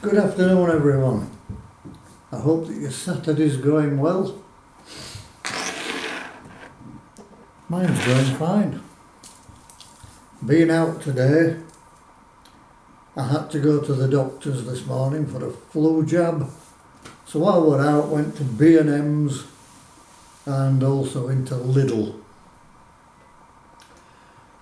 Good afternoon everyone. I hope that your Saturday's going well. Mine's going fine. Being out today, I had to go to the doctor's this morning for a flu jab. So while we're out, went to B+M's and also into Lidl.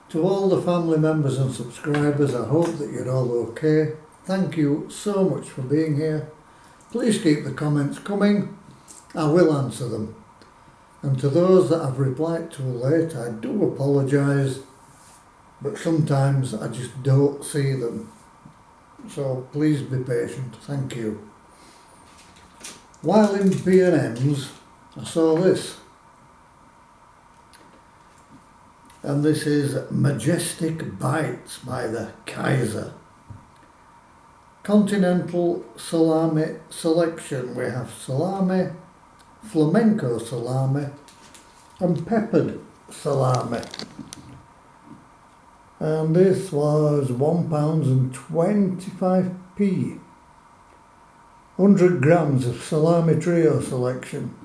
To all the family members and subscribers, I hope that you're all okay. Thank you so much for being here. Please keep the comments coming. I will answer them. And to those that I've replied too late, I do apologise, but sometimes I just don't see them. So please be patient. Thank you. While in B+M's, I saw this. And this is Majestic Bites by the Kaiser. Continental Salami selection. We have salami, Flamenco Salami and Peppered Salami. And this was £1.25. 100 grams of salami trio selection.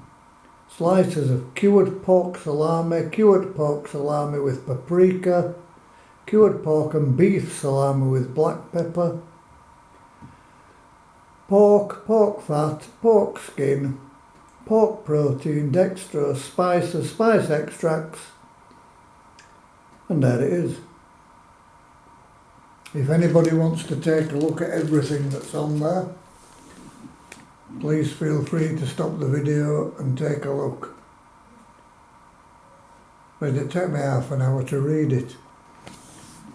Slices of cured pork salami with paprika, cured pork and beef salami with black pepper, pork fat, pork skin, pork protein, dextrose, spices, spice extracts, and there it is. If anybody wants to take a look at everything that's on there, please feel free to stop the video and take a look. But it took me half an hour to read it.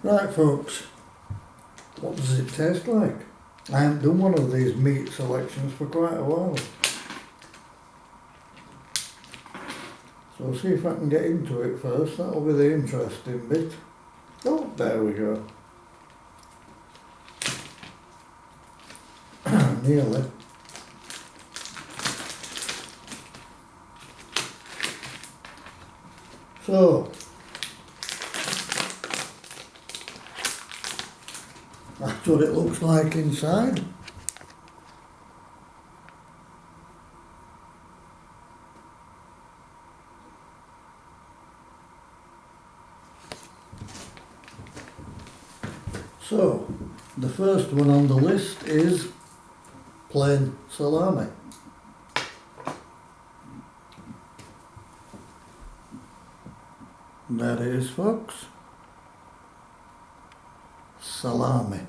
Right folks, what does it taste like? I haven't done one of these meat selections for quite a while. So I'll see if I can get into it first. That'll be the interesting bit. Oh, there we go. Nearly. So, that's what it looks like inside. So, the first one on the list is plain salami. And there it is folks. Salami.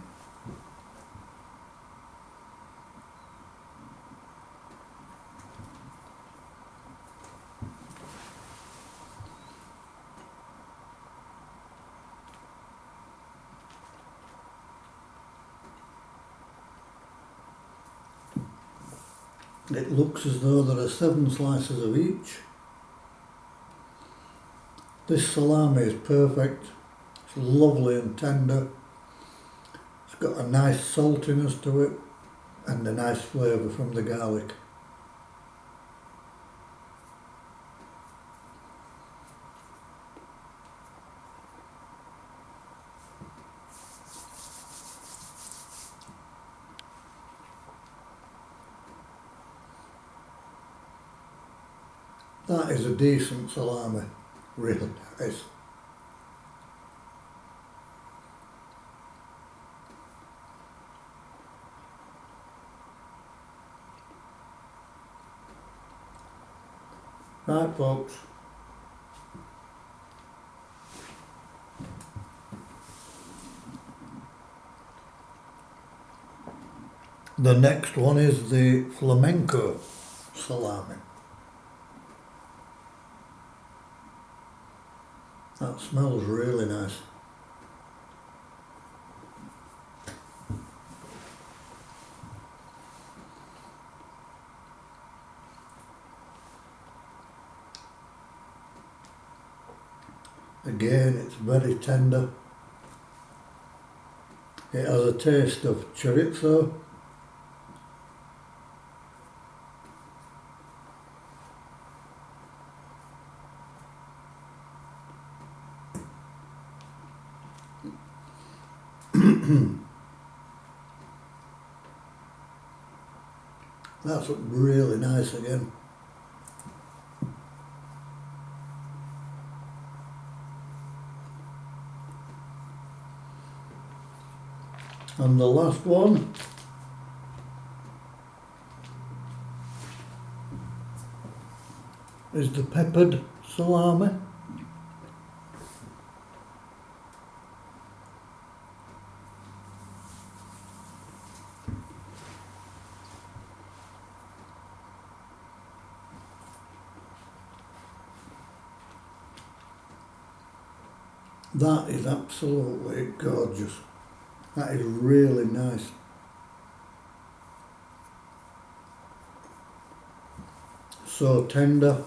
It looks as though there are 7 slices of each. This salami is perfect. It's lovely and tender. It's got a nice saltiness to it and a nice flavour from the garlic. That is a decent salami, really nice. Right folks, the next one is the Flamenco Salami. That smells really nice. Again, it's very tender. It has a taste of chorizo. That's really nice again. And the last one is the Peppered Salami. That is absolutely gorgeous. That is really nice. So tender.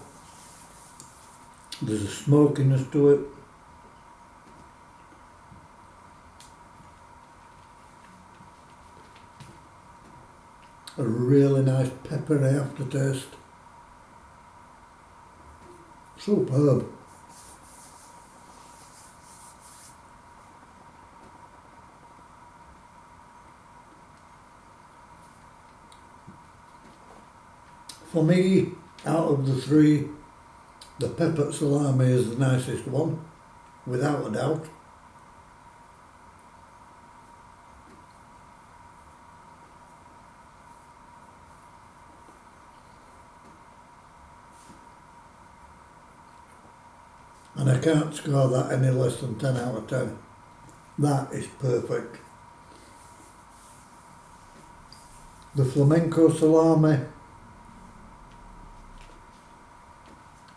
There's a smokiness to it. A really nice peppery aftertaste. Superb. For me, out of the three, the Peppered Salami is the nicest one, without a doubt. And I can't score that any less than 10 out of 10. That is perfect. The Flamenco Salami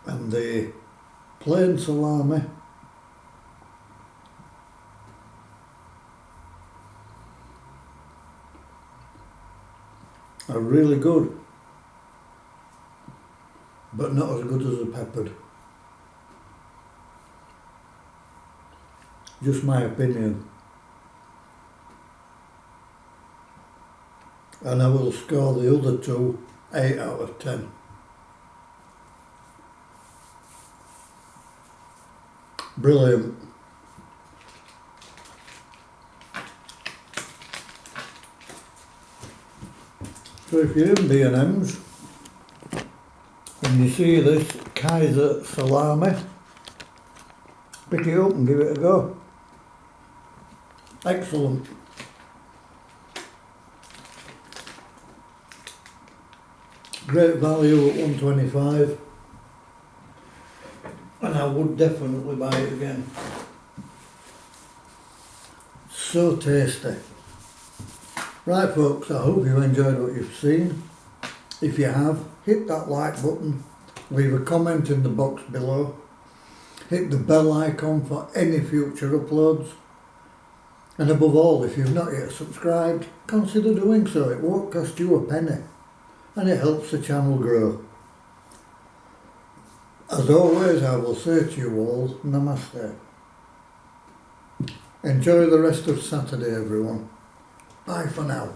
and the plain salami are really good, but not as good as the peppered. Just my opinion. And I will score the other two 8 out of 10. Brilliant. So if you're in B&M's and you see this Kaiser Salami, pick it up and give it a go. Excellent. Great value at $1.25, and I would definitely buy it again. So tasty. Right folks, I hope you enjoyed what you've seen. If you have, hit that like button, leave a comment in the box below, hit the bell icon for any future uploads, and above all, if you've not yet subscribed, consider doing so. It won't cost you a penny, and it helps the channel grow. As always, I will say to you all, Namaste. Enjoy the rest of Saturday, everyone. Bye for now.